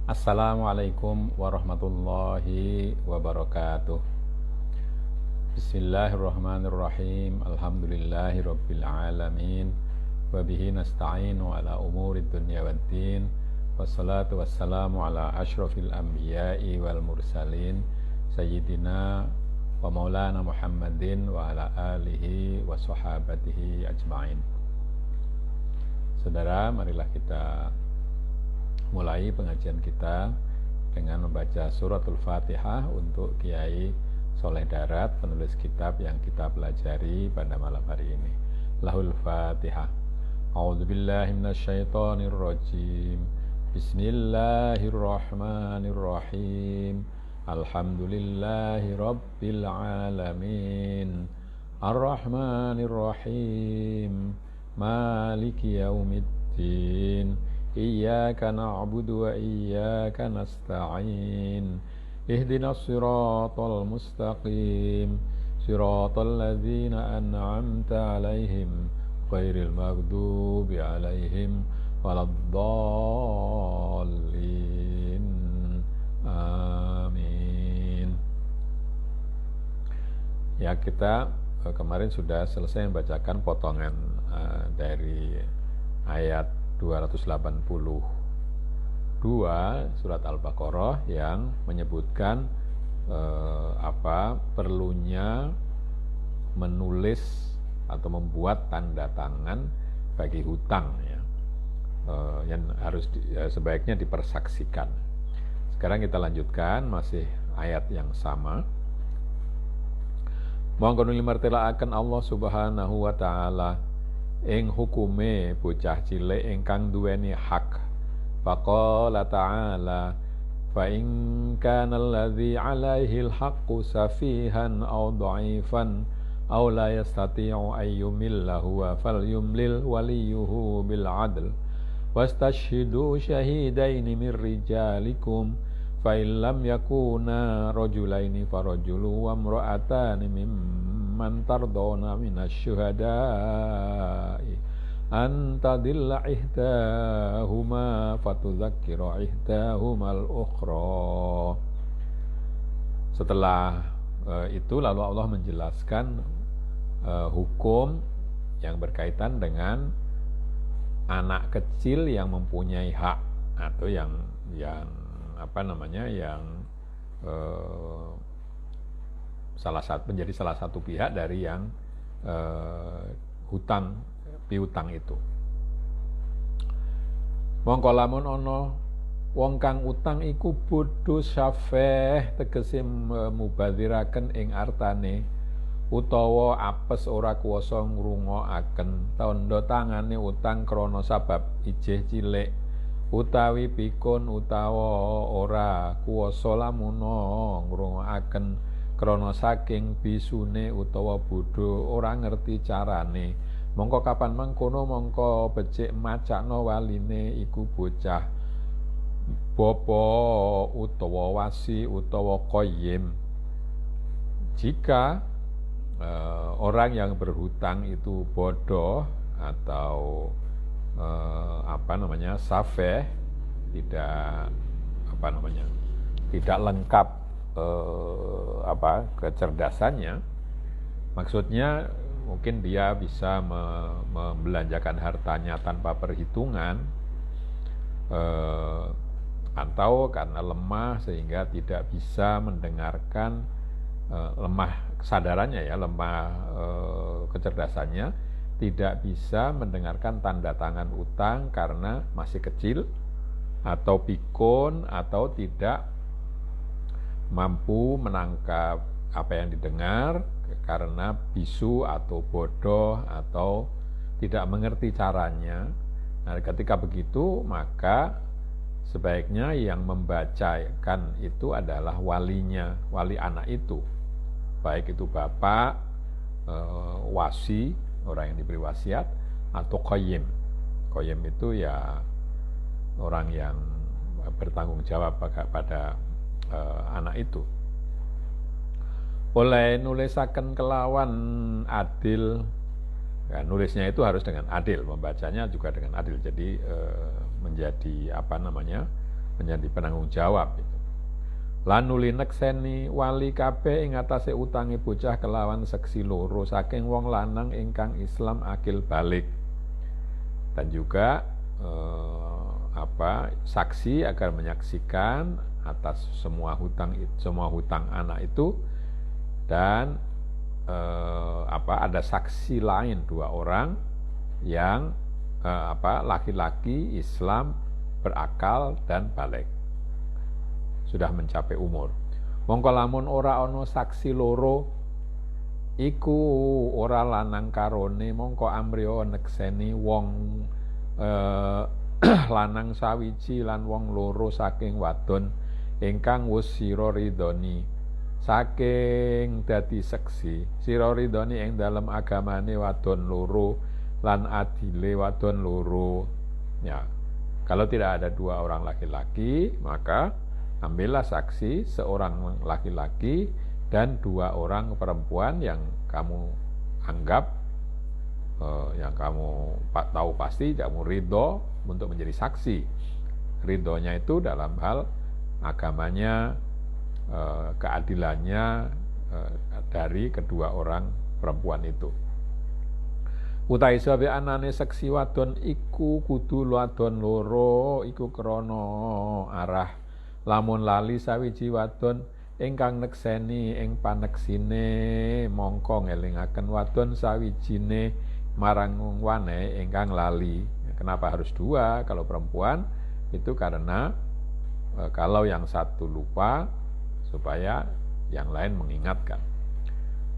Assalamualaikum warahmatullahi wabarakatuh. Bismillahirrahmanirrahim. Alhamdulillahi rabbil alamin. Wabihi nasta'inu ala umurid dunya waddin. Wassalatu wassalamu ala ashrafil anbiya'i wal mursalin Sayyidina wa maulana Muhammadin wa ala alihi wa sahabatihi ajma'in. Saudara, marilah kita mulai pengajian kita dengan membaca suratul Fatihah untuk Kiai Soleh Darat, penulis kitab yang kita pelajari pada malam hari ini. Lahul Fatihah. A'udzubillahi minasyaitonir rajim. Bismillahirrahmanirrahim. Alhamdulillahi rabbil alamin. Ar-Rahmanirrahim. Maliki yaumiddin. Iyyaka na'budu wa iyyaka nasta'in. Ihdinas siratal mustaqim. Siratal ladzina an'amta 'alaihim ghairil maghdubi 'alaihim waladdallin. Amin. Ya, kita kemarin sudah selesai membacakan potongan dari ayat 282 surat Al-Baqarah yang menyebutkan perlunya menulis atau membuat tanda tangan bagi hutang ya, yang harus sebaiknya dipersaksikan. Sekarang kita lanjutkan masih ayat yang sama. Monggo nulimartelaaken Allah Subhanahu wa taala ing hukume bocah cilik ingkang duweni hak. Faqala ta'ala fa in kana alladhi 'alaihi al-haqqu safihan aw dha'ifan aw la yastati'u ay yumilla huwa falyumlil waliyuhu bil 'adl wastashhidu shahidaini min rijalikum fa in lam yakuna rajulaini farajulu wa imra'atani mimman tardawna minasy syuhada'i an tadilla ihdahuma fatudzakkira ihdahumal ukhra. Setelah itu lalu Allah menjelaskan hukum yang berkaitan dengan anak kecil yang mempunyai hak atau yang menjadi salah satu pihak dari yang piutang itu. Mongko lamun ana wong kang utang iku bodho syafeh tegese mubadziraken ing artane utawa apes ora kuwasa ngrungokaken tandha tangane utang krana sabab ijih cilik utawi pikun utawa ora kuwasa lamuna ngrungokaken krana saking bisune utawa bodho ora ngerti carane. Mongko kapan mangkono mongko becik macakno waline iku bocah bapa utawa wasi utawa qayyim. Jika orang yang berhutang itu bodoh atau safeh, tidak lengkap kecerdasannya, maksudnya mungkin dia bisa membelanjakan hartanya tanpa perhitungan, atau karena lemah sehingga tidak bisa mendengarkan, lemah kesadarannya ya, lemah kecerdasannya, tidak bisa mendengarkan tanda tangan utang karena masih kecil atau pikun atau tidak mampu menangkap apa yang didengar karena bisu atau bodoh atau tidak mengerti caranya. Nah, ketika begitu maka sebaiknya yang membacakan itu adalah walinya, wali anak itu, baik itu bapak, wasi, orang yang diberi wasiat, atau qayyim. Qayyim itu ya orang yang bertanggung jawab pada anak itu. Oleh nulisaken kelawan adil, ya, nulisnya itu harus dengan adil, membacanya juga dengan adil. Jadi menjadi menjadi penanggung jawab itu. Lan nuli nekseni wali kabeh ing atase utange bocah kelawan seksi loro saking wong lanang ingkang Islam akil balik. Dan juga saksi agar menyaksikan atas semua hutang anak itu, dan ada saksi lain 2 orang yang laki-laki Islam berakal dan balik, sudah mencapai umur. Mongko lamun ora ana saksi loro iku ora lanang karone, mongko amriya nekseni wong lanang sawiji lan wong loro saking wadon ingkang wis sira ridhoni saking dadi seksi sira ridhoni ing dalem agamane wadon loro lan adile wadon loro. Ya, kalau tidak ada 2 orang laki-laki, maka ambillah saksi seorang laki-laki dan 2 orang perempuan yang kamu anggap, yang kamu tahu pasti, kamu ridho untuk menjadi saksi. Ridhonya itu dalam hal agamanya, keadilannya dari kedua orang perempuan itu. Utahe sabe anane seksi wadon iku kudu wadon loro iku krana arah lamun lali sawiji wadon ingkang nekseni ing paneksine mongko ngelingaken wadon sawijine marang wane ingkang lali. Kenapa harus 2 kalau perempuan? Itu karena kalau yang satu lupa supaya yang lain mengingatkan.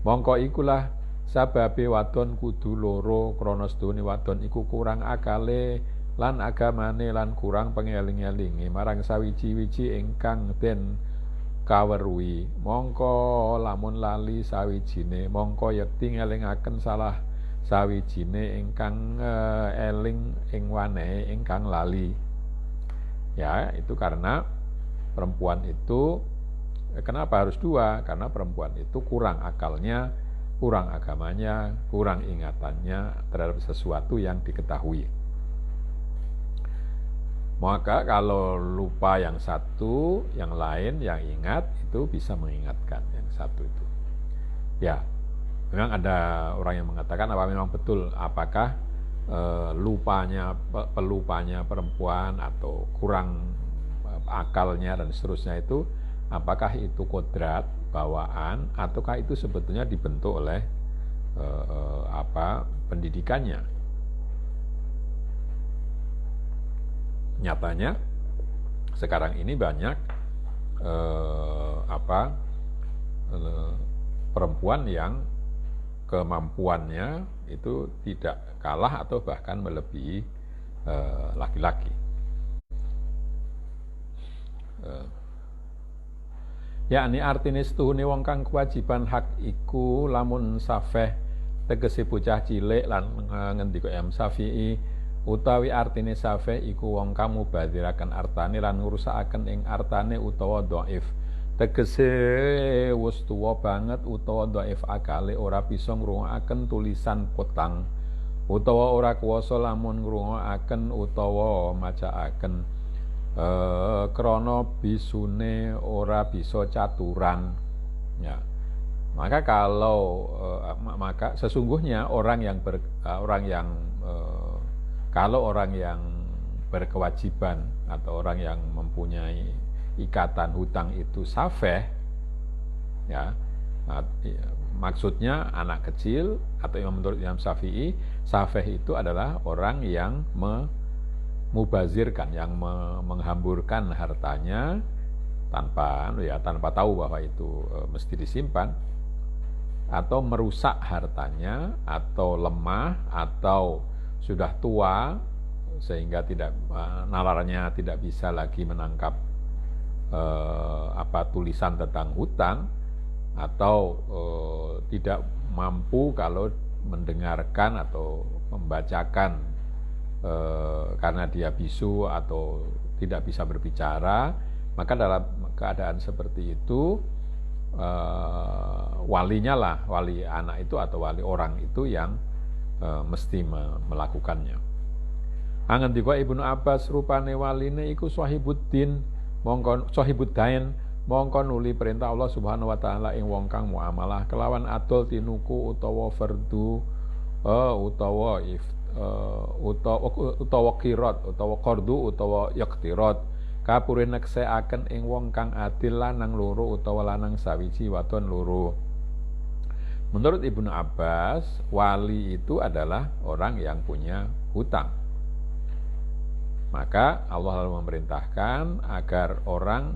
Mongko ikulah sababe wadon kudu loro krana sedune wadon iku kurang akale lan agamane lan kurang pengeling-elinge marang sawiji-wiji ingkang den kaweruhi. Mongko lamun lali sawijine mongko yekti ngelingaken salah sawijine ingkang eling ing wanehe ingkang lali. Ya, itu karena perempuan itu kenapa harus 2? Karena perempuan itu kurang akalnya, kurang agamanya, kurang ingatannya terhadap sesuatu yang diketahui. Maka kalau lupa yang satu, yang lain yang ingat itu bisa mengingatkan yang satu itu. Ya, memang ada orang yang mengatakan apa memang betul, apakah pelupanya perempuan atau kurang akalnya dan seterusnya itu, apakah itu kodrat bawaan ataukah itu sebetulnya dibentuk oleh pendidikannya. Nyatanya sekarang ini banyak perempuan yang kemampuannya itu tidak kalah atau bahkan melebihi laki-laki. Yakni artine setuhune wong kang kewajiban hak iku lamun safeh tegese bocah cilik lan ngendika Imam Syafi'i utawi artine safeh iku wong kang mubadziraken artane lan ngurusakaken ing artane utawa dhaif tegese wis tuwa banget utawa dhaif akale ora bisa ngrungokaken tulisan potang utawa ora kuwasa lamun ngrungokaken utawa macaaken krana bisune ora bisa caturan. Ya, maka kalau maka sesungguhnya kalau orang yang berkewajiban atau orang yang mempunyai ikatan hutang itu safeh, ya, maksudnya anak kecil atau menurut Imam Syafi'i, safeh itu adalah orang yang mubazirkan, yang menghamburkan hartanya tanpa tahu bahwa itu mesti disimpan, atau merusak hartanya, atau lemah, atau sudah tua sehingga nalarnya tidak bisa lagi menangkap tulisan tentang hutang, atau tidak mampu kalau mendengarkan atau membacakan karena dia bisu atau tidak bisa berbicara. Maka dalam keadaan seperti itu wali anak itu atau wali orang itu yang mesti melakukannya. Angendika Ibnu Abbas rupane waline iku sahibuddin, mongko sahibudain, mongko nuli perintah Allah Subhanahu wa taala ing wong kang muamalah kelawan adol tinuku utawa fardu utawa qirat utawa qardu utawa yaqtirat kapure neksekaken ing wong kang adil lanang loro utawa lanang sawiji wadon loro. Menurut Ibnu Abbas, wali itu adalah orang yang punya hutang. Maka Allah lalu memerintahkan agar orang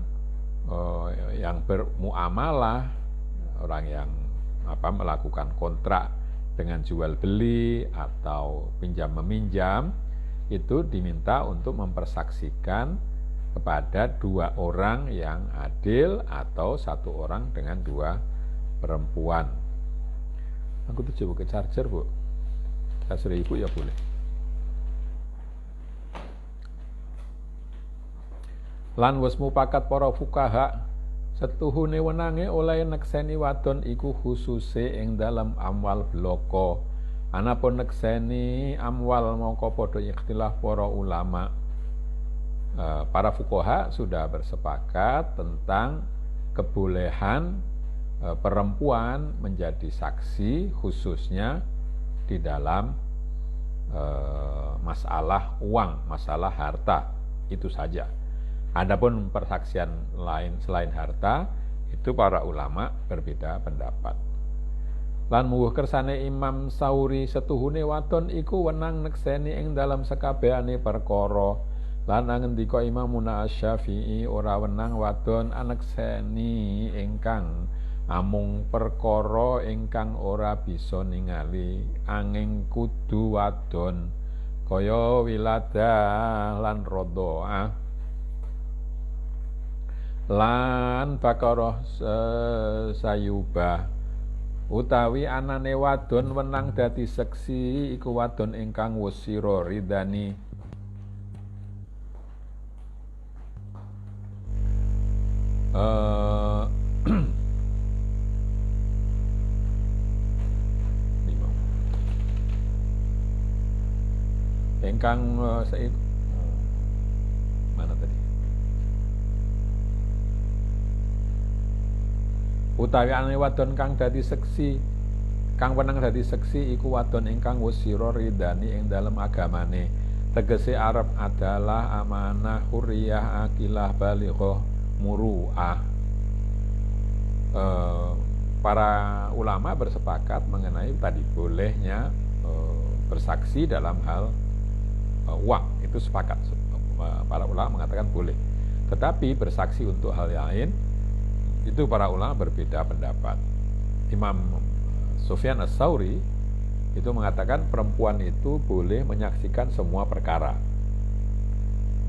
yang bermuamalah, orang yang melakukan kontrak dengan jual beli atau pinjam meminjam, itu diminta untuk mempersaksikan kepada 2 orang yang adil atau 1 orang dengan 2 perempuan. Aku tuh coba ke charger, Bu. Charger ibu ya boleh. Lan wis mupakat para fuqaha setuhune wenange oleh nekseni wadon iku khususe ing dalam amwal bloko. Anapun nekseni amwal mongko padha ikhtilaf para ulama. Para fuqaha sudah bersepakat tentang kebolehan perempuan menjadi saksi khususnya di dalam masalah uang, masalah harta, itu saja. Adapun persaksian lain selain harta, itu para ulama berbeda pendapat. Lan muwuh kersane Imam Sauri setuhune wadon iku wenang nekseni ing dalam sekabehane perkara. Lan ngendika Imam Asy-Syafi'i ora wenang wadon anekseni ingkang amung perkara ingkang ora bisa ningali angin kudu wadon kaya wiladah lan rodhoah lan bakaroh sayubah utawi anane wadon wenang dadi seksi iku wadon ingkang wus sira ridani ingkang mana tadi? Utawi ane wadon kang dadi seksi, kang wenang dadi seksi iku wadon ingkang wis sira ridani ing dalem agamane. Tegese arep adalah amanah hurriyah akilah balighah muru'ah. Para ulama bersepakat mengenai tadi bolehnya bersaksi dalam hal uang, itu sepakat. Para ulama mengatakan boleh. Tetapi bersaksi untuk hal yang lain, itu para ulama berbeda pendapat. Imam Sufyan Ats-Tsauri itu mengatakan perempuan itu boleh menyaksikan semua perkara.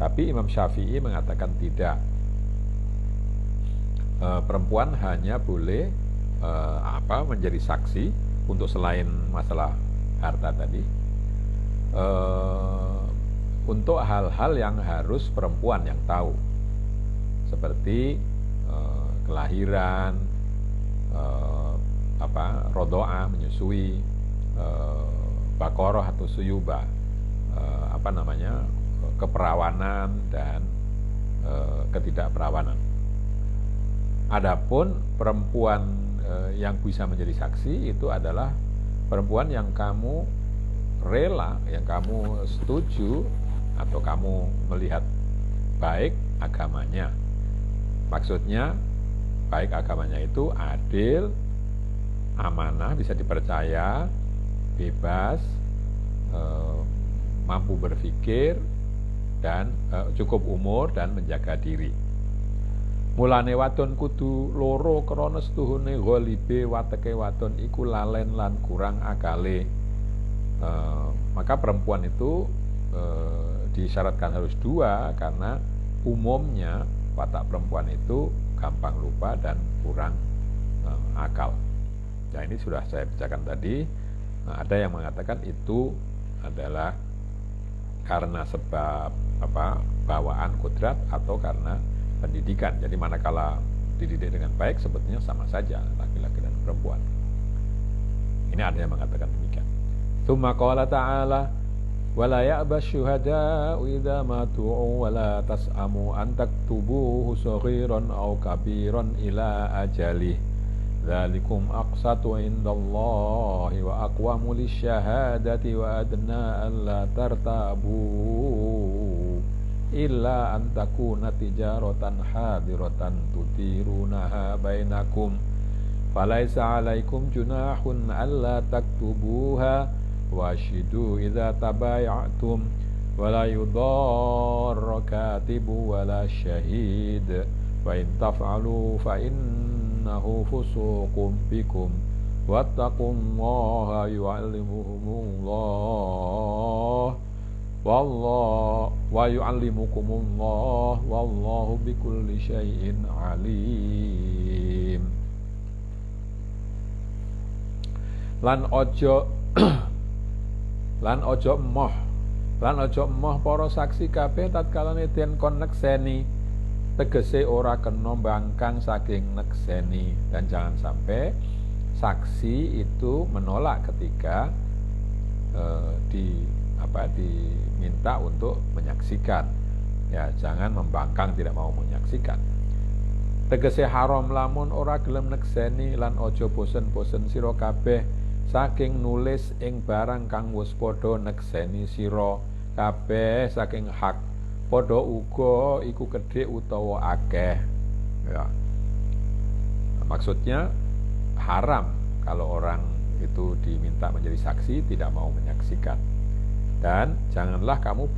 Tapi Imam Syafi'i mengatakan tidak. Perempuan hanya boleh menjadi saksi untuk selain masalah harta tadi. Untuk hal-hal yang harus perempuan yang tahu. Seperti kelahiran, rodho'ah, menyusui, bakoroh atau suyubah, keperawanan dan ketidakperawanan. Adapun perempuan yang bisa menjadi saksi itu adalah perempuan yang kamu rela, yang kamu setuju atau kamu melihat baik agamanya. Maksudnya baik agamanya itu adil, amanah, bisa dipercaya, bebas, mampu berpikir, dan cukup umur dan menjaga diri. Mulane wadon kudu loro krana setuhune ghalibe wateke wadon iku lalen lan kurang akale. Maka perempuan itu disyaratkan harus 2 karena umumnya watak perempuan itu gampang lupa dan kurang akal. Nah, ini sudah saya bacakan tadi. Ada yang mengatakan itu adalah karena sebab bawaan kodrat atau karena pendidikan. Jadi manakala dididik dengan baik sebetulnya sama saja laki-laki dan perempuan. Ini ada yang mengatakan demikian. Tsumma qala ta'ala, wala ya'ba syuhada'u idza ma tu'u wala tas'amu an taktubuhu saghiran aw kabiran ila ajalih dzalikum aqsatu indallahi wa aqwamu lisyahadati wa adna alla tartabu illa an takuna tijaratan hadiratan tutirunaha bainakum falaisa 'alaikum junahun alla taktubuha washidu idza tabaya'tum wala yudarra katibu wala syahid wa in taf'alu fa innahu fusuqum bikum wattaqullaha yu'allimukumullah wallahu wa yu'allimukumullah wallahu bikulli syai'in alim. Lan ojo lan ojo emoh para saksi kabeh tatkalane den kon nekseni, tegese ora kena mbangkang saking nekseni. Dan jangan sampai saksi itu menolak ketika diminta untuk menyaksikan. Ya, jangan membangkang tidak mau menyaksikan. Tegese haram lamun ora gelem nekseni lan ojo bosen-bosen sira kabeh saking nulis ing barang kang wis padha nekseni sira kabeh saking hak padha uga iku gedhe utawa akeh. Ya. Maksudnya haram kalau orang itu diminta menjadi saksi tidak mau menyaksikan. Dan janganlah kamu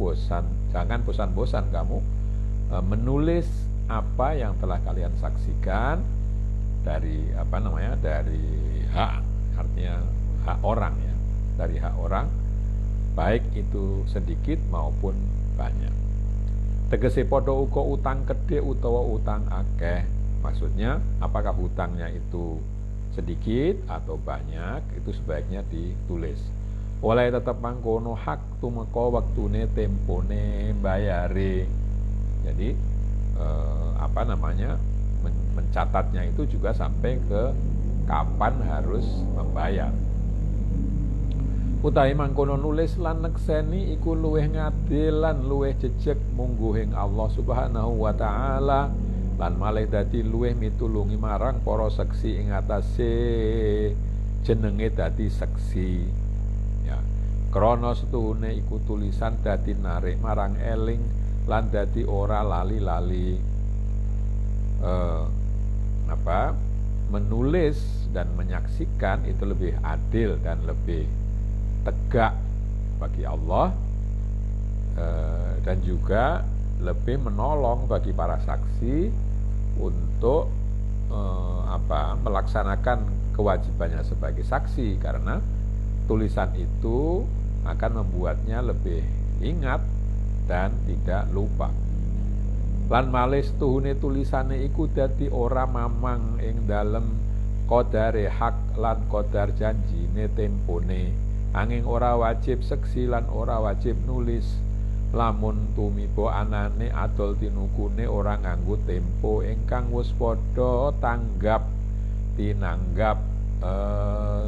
jangan bosan-bosan kamu menulis apa yang telah kalian saksikan dari dari hak, artinya hak orang ya, dari hak orang, baik itu sedikit maupun banyak. Tegese padha uga utang gedhe utawa utang akeh. Maksudnya apakah hutangnya itu sedikit atau banyak, itu sebaiknya ditulis. Oleh tetap mangkono hak tumeka wektune tempone bayare. Jadi mencatatnya itu juga sampai ke kapan harus membayar. Utahe mangkono nulis lan nekseni iku luwih ngadil lan luwih jejeg mungguhing Allah Subhanahu wa taala lan malih dadi luwih mitulungi marang para saksi ing atase jenenge dadi saksi. Ya. Krana setuhune iku tulisan dadi narik marang eling lan dadi ora lali-lali. Menulis dan menyaksikan itu lebih adil dan lebih tegak bagi Allah, dan juga lebih menolong bagi para saksi untuk melaksanakan kewajibannya sebagai saksi, karena tulisan itu akan membuatnya lebih ingat dan tidak lupa. Lan malih tuhune tulisane iku dadi ora mamang ing dalem qadare hak lan qadar janjine tempone. Anging ora wajib seksi lan ora wajib nulis lamun tumiba anane adol tinukune ora nganggo tempo ingkang wis padha tinanggap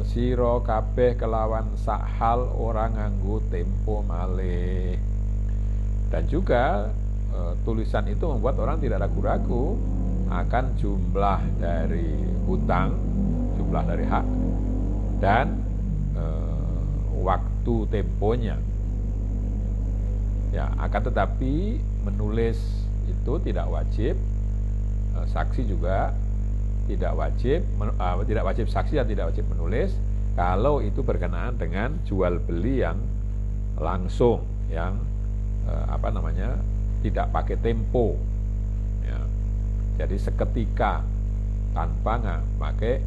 sira kabeh kelawan sak hal ora nganggo tempo malih. Dan juga tulisan itu membuat orang tidak ragu-ragu akan jumlah dari hutang, jumlah dari hak, dan waktu temponya. Ya, akan tetapi menulis itu tidak wajib, saksi juga tidak wajib, saksi dan tidak wajib menulis kalau itu berkenaan dengan jual beli yang langsung, yang tidak pakai tempo. Ya. Jadi seketika tanpa pakai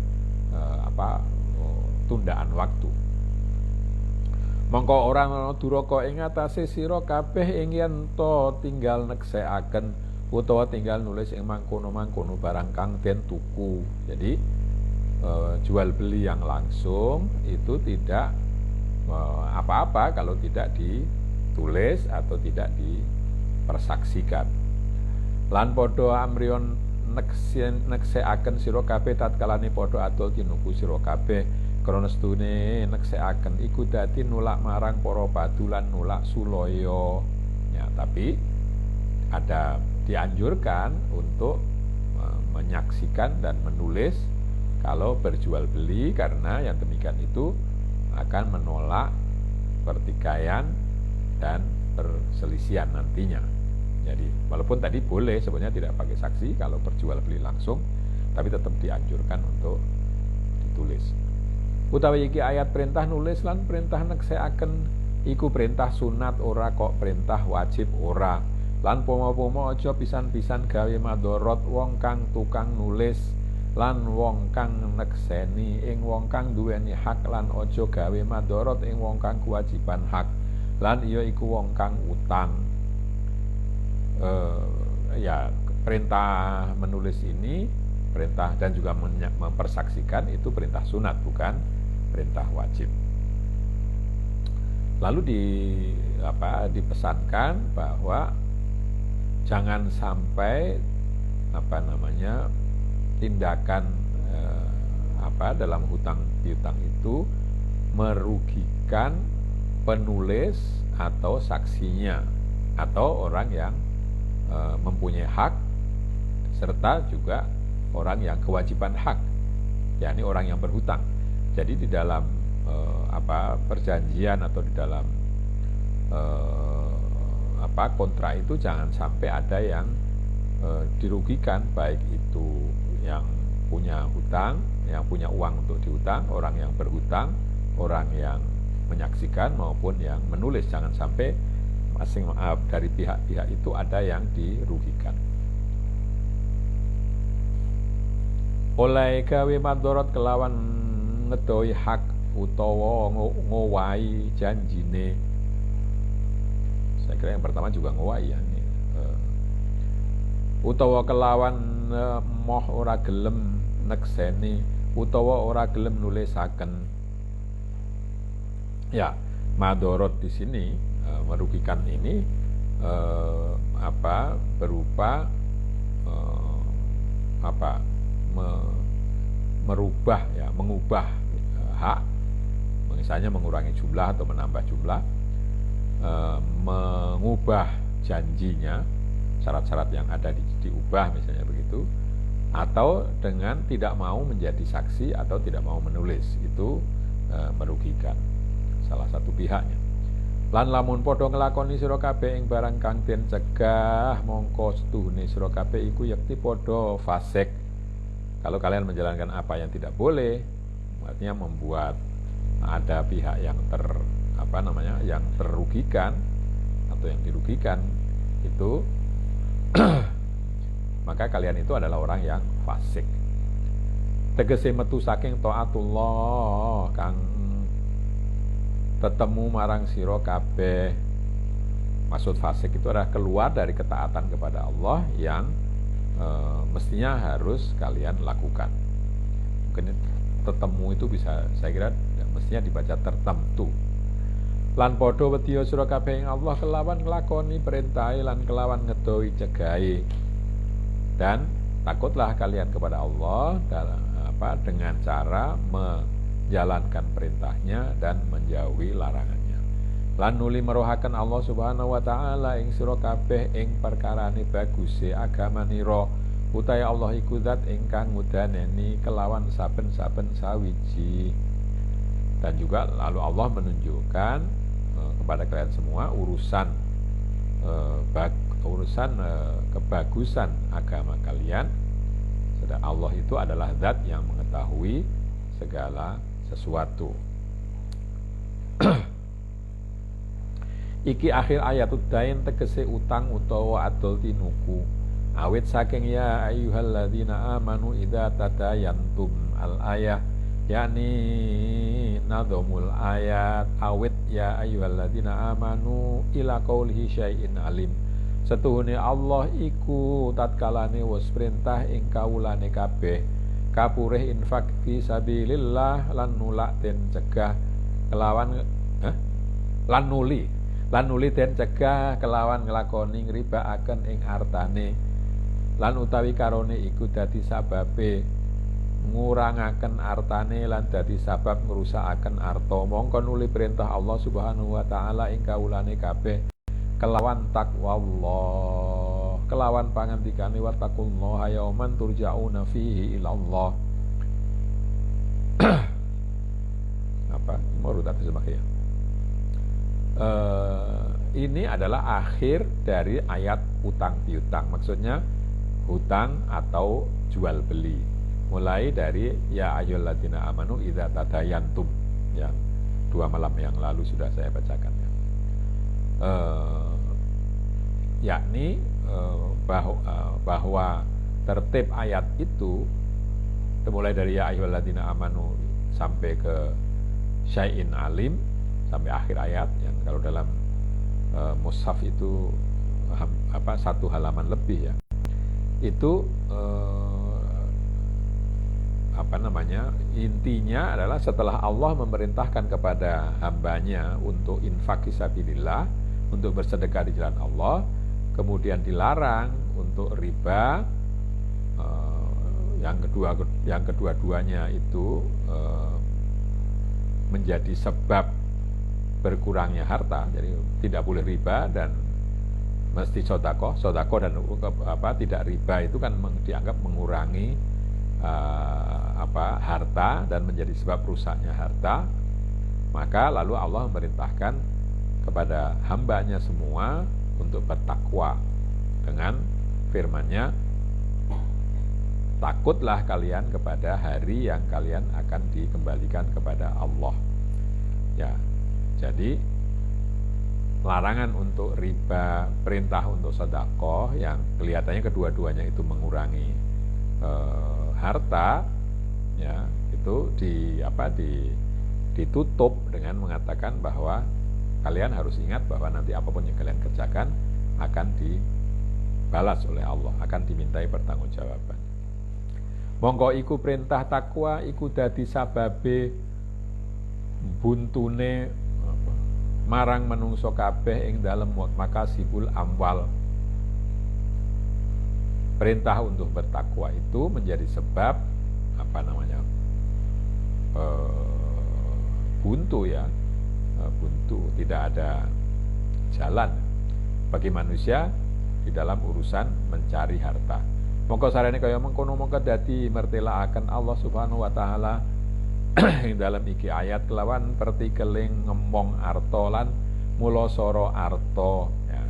tundaan waktu. Mongko ora ana duraka ing atase sira kabeh ing yen to tinggal neksekaken utawa tinggal nulis ing mangkono-mangkono barang kang den tuku. Jadi jual beli yang langsung itu tidak apa-apa kalau tidak ditulis atau tidak dipersaksikan. Lan padha amriyon neksekaken sira kabeh tatkalane padha adol tinuku sira kabeh krana sedune neksekaken iku dadi nulak marang para padu lan nulak sulaya. Ya, tapi ada dianjurkan untuk menyaksikan dan menulis kalau berjual beli, karena yang demikian itu akan menolak pertikaian dan perselisihan nantinya. Jadi walaupun tadi boleh sebenarnya tidak pakai saksi kalau berjual beli langsung, tapi tetap dianjurkan untuk ditulis. Utawi iki ayat perintah nulis lan perintah neksekaken iku perintah sunat ora kok perintah wajib ora. Lan pomo-pomo aja pisan-pisan gawe madorot wong kang tukang nulis lan wong kang nekseni ing wong kang duweni hak, lan aja gawe madorot ing wong kang kewajiban hak, lan iya iku wong kang utang. Ya, perintah menulis ini, perintah dan juga mempersaksikan itu perintah sunat, bukan perintah wajib. Lalu dipesankan bahwa jangan sampai tindakan dalam hutang piutang itu merugikan penulis atau saksinya atau orang yang mempunyai hak, serta juga orang yang kewajiban hak, yakni orang yang berhutang. Jadi di dalam perjanjian atau di dalam kontrak itu jangan sampai ada yang dirugikan, baik itu yang punya hutang, yang punya uang untuk dihutang, orang yang berhutang, orang yang menyaksikan maupun yang menulis. Jangan sampai dari pihak-pihak itu ada yang dirugikan. Oleh gawe madorot kelawan ngedoi hak utawa ngowahi janjine. Saya kira yang pertama juga ngowahi ya. Utawa kelawan moh ora gelem nekseni utawa ora gelem nulisaken. Ya, madorot di sini merugikan ini berupa merubah ya, mengubah hak, misalnya mengurangi jumlah atau menambah jumlah, mengubah janjinya, syarat-syarat yang ada diubah misalnya begitu, atau dengan tidak mau menjadi saksi atau tidak mau menulis, itu merugikan salah satu pihaknya. Lan lamun padha nglakoni sira kabeh ing barang kang den cegah, mongko setuhune sira kabeh iku yakti padha fasik. Kalau kalian menjalankan apa yang tidak boleh, artinya membuat ada pihak yang yang terrugikan atau yang dirugikan itu maka kalian itu adalah orang yang fasik. Tegese metu saking taatullah kang tetemu marang sira kabeh. Maksud fasik itu adalah keluar dari ketaatan kepada Allah yang mestinya harus kalian lakukan. Mungkin tetemu itu bisa, saya kira mestinya dibaca tertentu. Lan padha wedya sira kabeh ing Allah kelawan nglakoni perintahe lan kelawan ngedohi cegahe. Dan takutlah kalian kepada Allah dengan cara menjalankan perintahnya dan menjauhi larangannya. Lan nuli merohaken Allah Subhanahu wa taala ing sira kabeh ing perkarane baguse agamanira, utahe Allah iku zat ingkang ngudaneni kelawan saben-saben sawiji. Dan juga lalu Allah menunjukkan kepada kalian semua urusan kebagusan agama kalian. Sedang Allah itu adalah zat yang mengetahui segala sesuatu. Iki akhir ayat udain tegese utang utawa adol tinuku. Awit saking ya ayyuhalladzina amanu idza tadayantum al ayah, yakni nadhamul ayat. Awit ya ayyuhalladzina amanu ila qaulihi syai'in alim. Setuhune Allah iku tatkalane wis perintah ing kawulane kabeh kapurih infak fi sabilillah lan nulak den cegah kelawan lan nuli den cegah kelawan nglakoni ngribakaken ing artane, lan utawi karone iku dadi sababe ngurangaken artane lan dadi sabab ngrusakaken arta. Mongko nuli perintah Allah Subhanahu wa taala ing kawulane kabeh kelawan takwa Allah, kelawan pangandikane wattaqullaha yauman turja'una fihi ila Allah. Apa? Menurut atas sebagai ini adalah akhir dari ayat utang piutang. Maksudnya hutang atau jual beli. Mulai dari ya ayyuhalladzina amanu idza tadayantum, yang 2 malam yang lalu sudah saya bacakan ya. Yakni bahwa tertib ayat itu mulai dari ya ayyuhalladzina amanu sampai ke syai'in alim, sampai akhir ayat yang kalau dalam mushaf itu 1 halaman lebih ya. Itu intinya adalah setelah Allah memerintahkan kepada hambanya untuk infak fisabilillah, untuk bersedekah di jalan Allah, kemudian dilarang untuk riba, yang kedua-duanya itu menjadi sebab berkurangnya harta. Jadi tidak boleh riba dan mesti sodako dan tidak riba itu kan dianggap mengurangi harta dan menjadi sebab rusaknya harta. Maka lalu Allah memerintahkan kepada hambanya semua untuk bertakwa dengan firman-Nya, takutlah kalian kepada hari yang kalian akan dikembalikan kepada Allah. Ya, jadi larangan untuk riba, perintah untuk sedekah yang kelihatannya kedua-duanya itu mengurangi harta, ya itu ditutup dengan mengatakan bahwa kalian harus ingat bahwa nanti apapun yang kalian kerjakan akan dibalas oleh Allah, akan dimintai pertanggungjawaban. Monggo iku perintah takwa iku dadi sababe buntune marang menungso kabeh ing dalem makasibul amwal. Perintah untuk bertakwa itu menjadi sebab buntu ya, buntu, tidak ada jalan bagi manusia di dalam urusan mencari harta. Mongko sarene kaya mengkono mongko dadi mertelaaken Allah Subhanahu wa taala ing dalam iki ayat kelawan pertikeling ngomong arto lan mulosoro arto ya.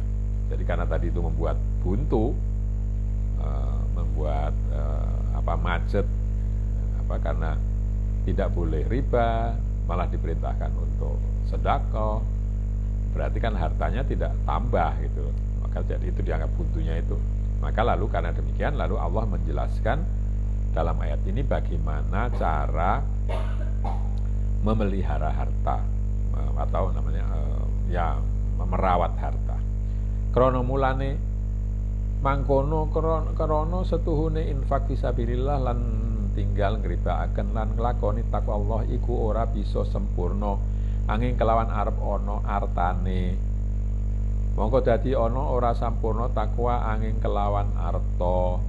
Jadi karena tadi itu membuat buntu, membuat macet, karena tidak boleh riba, malah diperintahkan untuk sedekah, berarti kan hartanya tidak tambah gitu. Maka jadi itu dianggap buntunya itu. Maka lalu karena demikian lalu Allah menjelaskan dalam ayat ini bagaimana cara memelihara harta atau merawat harta. Krono mulane mangkono krono setuhune infak fisabilillah lan tinggal ngribakaken lan nglakoni takwa Allah iku ora bisa sempurna angin kelawan arep ana artane. Mongko dadi ana ora sampurna takwa angin kelawan arta.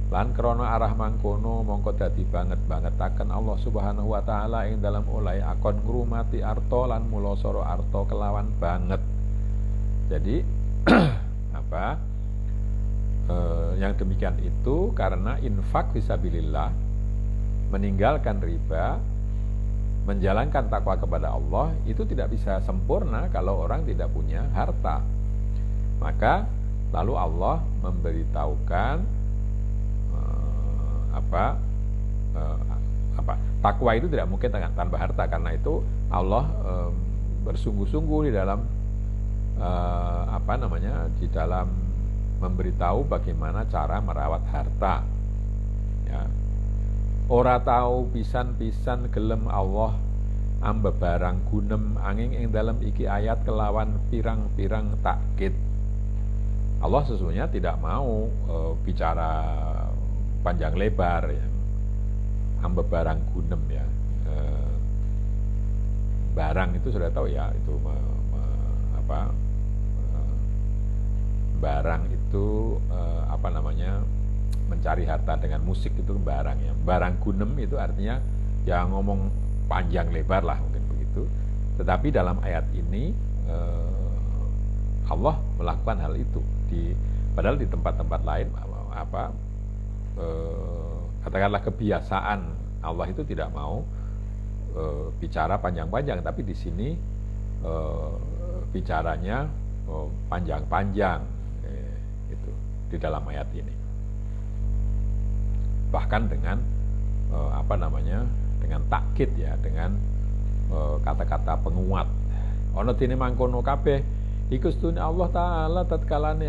Lan krana arah mangkono mongko dadi banget-bangetaken Allah Subhanahu wa taala ing dalam oleh akon ngrumati arta lan mulosoro arta kelawan banget. Jadi yang demikian itu karena infak fisabilillah, meninggalkan riba, menjalankan takwa kepada Allah itu tidak bisa sempurna kalau orang tidak punya harta. Maka lalu Allah memberitahukan takwa itu tidak mungkin tanpa harta, karena itu Allah bersungguh-sungguh di dalam di dalam memberitahu bagaimana cara merawat harta. Ya. Ora tahu pisan-pisan gelem Allah ambebarang gunem angin ing dalam iki ayat kelawan pirang-pirang takkid. Allah sesungguhnya tidak mau bicara panjang lebar ya. Ambebarang gunem ya. Barang itu sudah tahu ya, itu barang itu mencari harta dengan musik itu barangnya. Barang gunem itu artinya ya ngomong panjang lebar lah mungkin begitu. Tetapi dalam ayat ini Allah melakukan hal itu padahal di tempat-tempat lain katakanlah kebiasaan Allah itu tidak mau bicara panjang-panjang, tapi di sini bicaranya panjang-panjang itu di dalam ayat ini. Bahkan dengan dengan takkid ya, dengan kata-kata penguat. Ana dene mangkono kabeh iku sedune Allah taala tatkalane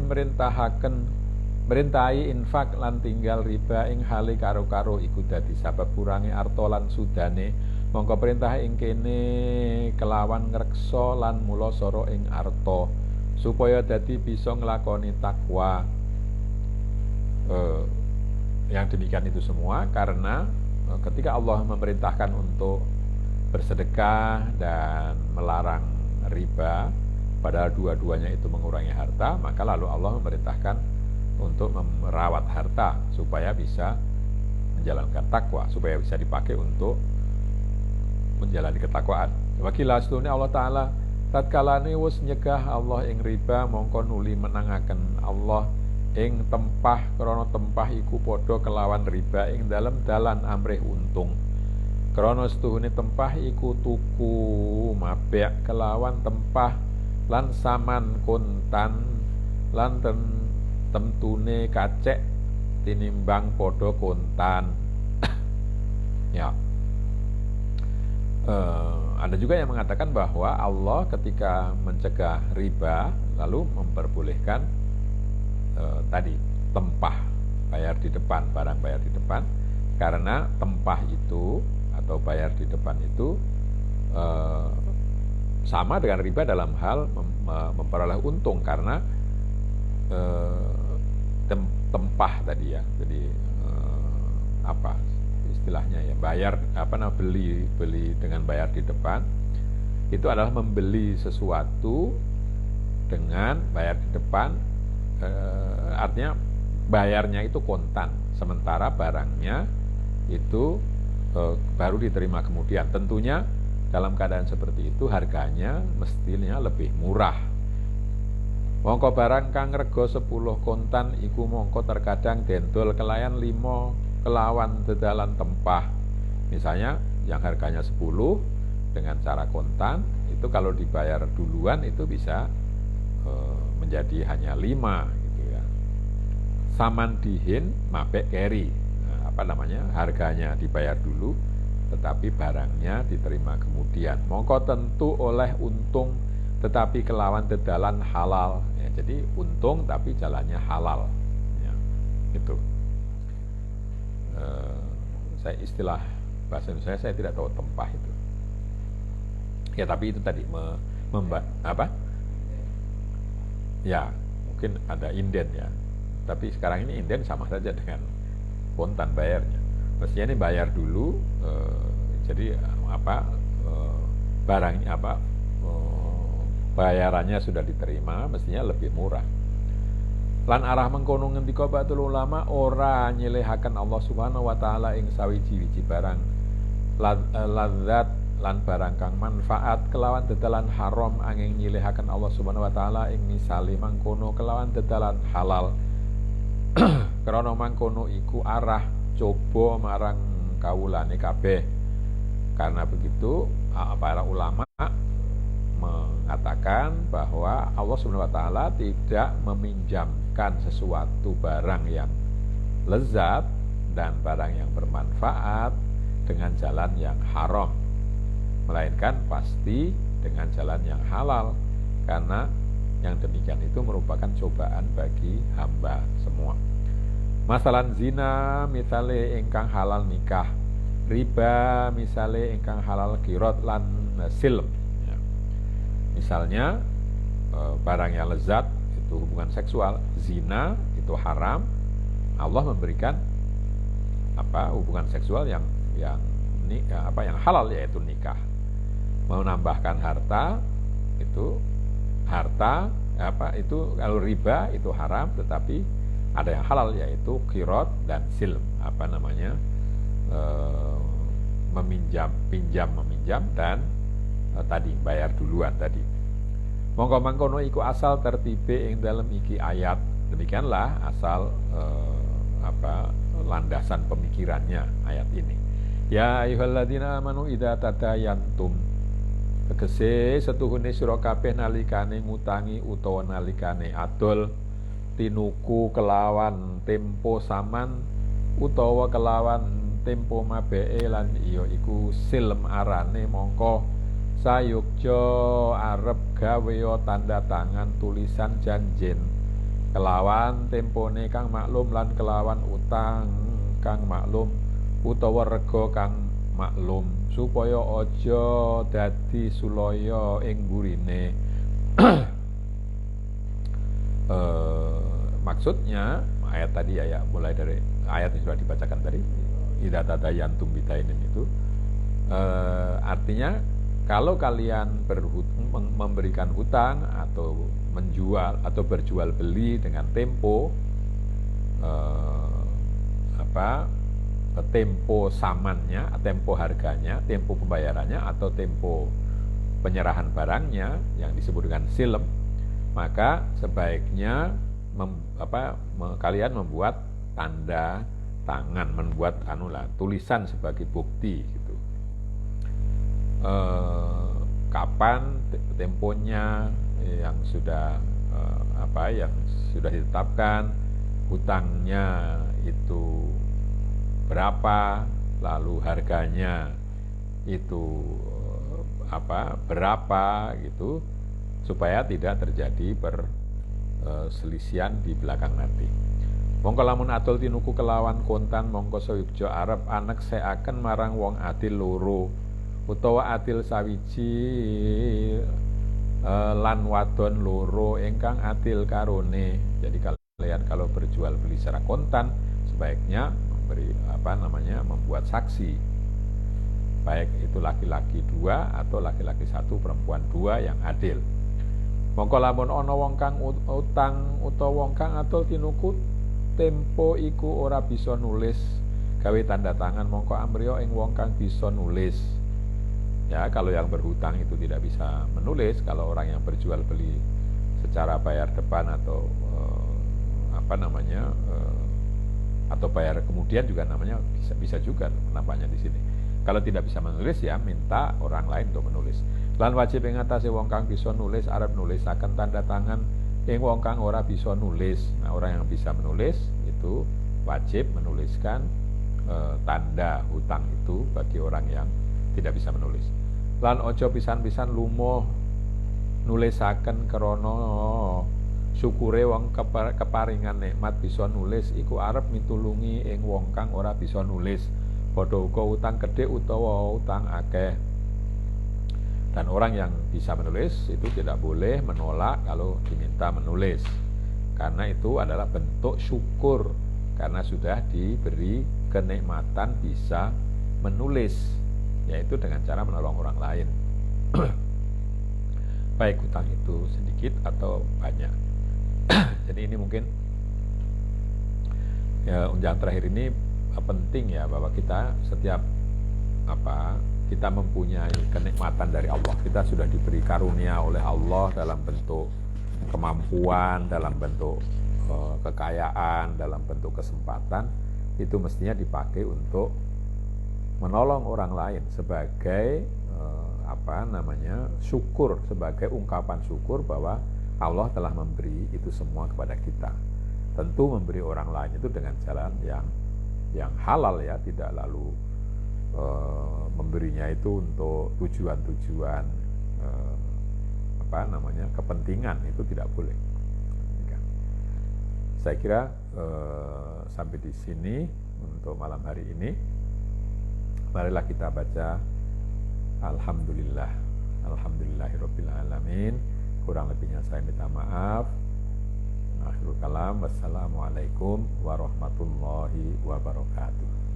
merintahi infak lan tinggal riba ing hale karo-karo iku dadi sebab kurange arta lan sudane, mongko perintah ing kene kelawan ngreksa lan mulasara ing arta supaya dadi bisa nglakoni takwa. Yang demikian itu semua karena ketika Allah memerintahkan untuk bersedekah dan melarang riba, padahal dua-duanya itu mengurangi harta, maka lalu Allah memerintahkan untuk merawat harta supaya bisa menjalankan takwa, supaya bisa dipakai untuk menjalani ketakwaan. Wakilah sedunia Allah Ta'ala tatkalane wis nyegah Allah ing riba, mongko nuli menangaken Allah ing tempah krana tempah iku padha kelawan riba ing dalem dalan amrih untung. Krana setuhune tempah iku tuku mabek kelawan tempah lan saman kontan lan temtune kacek tinimbang padha kontan. Ya. Ada juga yang mengatakan bahwa Allah ketika mencegah riba lalu memperbolehkan tadi tempah bayar di depan, barang bayar di depan, karena tempah itu atau bayar di depan itu sama dengan riba dalam hal memperoleh untung karena tempah tadi ya, jadi apa istilahnya ya, bayar beli dengan bayar di depan itu adalah membeli sesuatu dengan bayar di depan. Artinya bayarnya itu kontan, sementara barangnya itu baru diterima kemudian. Tentunya dalam keadaan seperti itu harganya mestinya lebih murah. Mongko barang kang rega 10 kontan iku mongko terkadang dendol kelayan 5 kelawan dedalan tempah. Misalnya yang harganya 10 dengan cara kontan itu kalau dibayar duluan itu bisa menjadi hanya 5 gitu ya. Saman dihin mabek keri. Harganya dibayar dulu tetapi barangnya diterima kemudian. Mongko tentu oleh untung tetapi kelawan dedalan halal ya, jadi untung tapi jalannya halal ya, gitu. Saya istilah bahasa Indonesia saya tidak tahu tempah itu ya, tapi itu tadi ya mungkin ada inden ya, tapi sekarang ini inden sama saja dengan kontan bayarnya. Mestinya ini bayar dulu, jadi barangnya bayarannya sudah diterima, mestinya lebih murah. Lan arah mengkono ngendika ba'dul ulama ora nyelehaken Allah Subhanahu wa taala ing sawiji-wiji barang ladzat lan barang kang manfaat kelawan dedalan haram angin nyelehaken Allah Subhanahu wa taala ing misali mangkono kelawan dedalan halal. Krana mangkono iku arah coba marang kawulane kabeh. Karena begitu para ulama mengatakan bahwa Allah Subhanahu wa taala tidak meminjamkan sesuatu barang yang lezat dan barang yang bermanfaat dengan jalan yang haram, melainkan pasti dengan jalan yang halal, karena yang demikian itu merupakan cobaan bagi hamba semua. Masalan zina misale ingkang halal nikah, riba misale ingkang halal kirot lan silm. Misalnya barang yang lezat itu hubungan seksual, zina itu haram, Allah memberikan hubungan seksual yang halal yaitu nikah. Mau nambahkan harta itu kalau riba itu haram, tetapi ada yang halal yaitu qirad dan silm, pinjam dan tadi bayar duluan tadi. Mongko mangkono iku asal tertibe ing dalem iki ayat. Demikianlah asal landasan pemikirannya ayat ini. Ya ayyuhalladzina amanu idza tadayantum, tegese setuhune sira kabeh nalikane ngutangi utawa nalikane adol tinuku kelawan tempo saman utawa kelawan tempo mabee lan iya iku silm arane, mongko sayukja arep gawe tanda tangan tulisan janjen kelawan tempone kang maklum lan kelawan utang kang maklum utawa rega kang maklum, supaya aja dadi sulaya ing burine. Maksudnya ayat tadi ya, mulai dari ayat yang sudah dibacakan tadi, idza tadayantum bidainin itu artinya kalau kalian memberikan hutang atau menjual atau berjual beli dengan tempo tempo samannya, tempo harganya, tempo pembayarannya atau tempo penyerahan barangnya yang disebut dengan silm, maka sebaiknya kalian membuat tanda tangan, membuat tulisan sebagai bukti gitu. Kapan temponya yang sudah yang sudah ditetapkan, hutangnya itu berapa, lalu harganya itu berapa gitu, supaya tidak terjadi perselisihan di belakang nanti. Mongko lamun atul tinuku kelawan kontan, mongko sayukja arep anek seaken marang wong adil loro utawa adil sawiji lan wadon loro ingkang adil karone. Jadi kalian kalau berjual beli secara kontan sebaiknya membuat saksi, baik itu laki-laki 2 atau laki-laki 1 perempuan 2 yang adil. Mongko lamun ana wong kang utang utawa wong kang atul tinuku tempo iku ora bisa nulis gawe tanda tangan, mongko amriya ing wong kang bisa nulis. Ya, kalau yang berhutang itu tidak bisa menulis, kalau orang yang berjual beli secara bayar depan atau atau bayar kemudian juga namanya bisa juga nampaknya di sini. Kalau tidak bisa menulis ya minta orang lain untuk menulis. Lan wajib ing atase wong kang bisa nulis arep nulisaken tanda tangan ing wong kang ora bisa nulis. Nah, orang yang bisa menulis itu wajib menuliskan tanda hutang itu bagi orang yang tidak bisa menulis. Lan ojo pisan-pisan lumoh nulisaken krana syukure wong keparingan nikmat bisa nulis iku arep mitulungi ing wong kang ora bisa nulis, padha uga utang gedhe utawa utang akeh. Dan orang yang bisa menulis itu tidak boleh menolak kalau diminta menulis, karena itu adalah bentuk syukur karena sudah diberi kenikmatan bisa menulis, yaitu dengan cara menolong orang lain. Baik hutang itu sedikit atau banyak. Jadi ini mungkin ya, unjangan terakhir ini penting ya, bahwa kita setiap kita mempunyai kenikmatan dari Allah. Kita sudah diberi karunia oleh Allah dalam bentuk kemampuan, dalam bentuk kekayaan, dalam bentuk kesempatan. Itu mestinya dipakai untuk menolong orang lain sebagai syukur, sebagai ungkapan syukur bahwa Allah telah memberi itu semua kepada kita. Tentu memberi orang lain itu dengan jalan yang halal ya, tidak lalu memberinya itu untuk tujuan-tujuan kepentingan, itu tidak boleh. Saya kira sampai di sini untuk malam hari ini. Marilah kita baca Alhamdulillah, Alhamdulillahirabbil alamin. Kurang lebihnya saya minta maaf. Akhirul kalam, wassalamualaikum warahmatullahi wabarakatuh.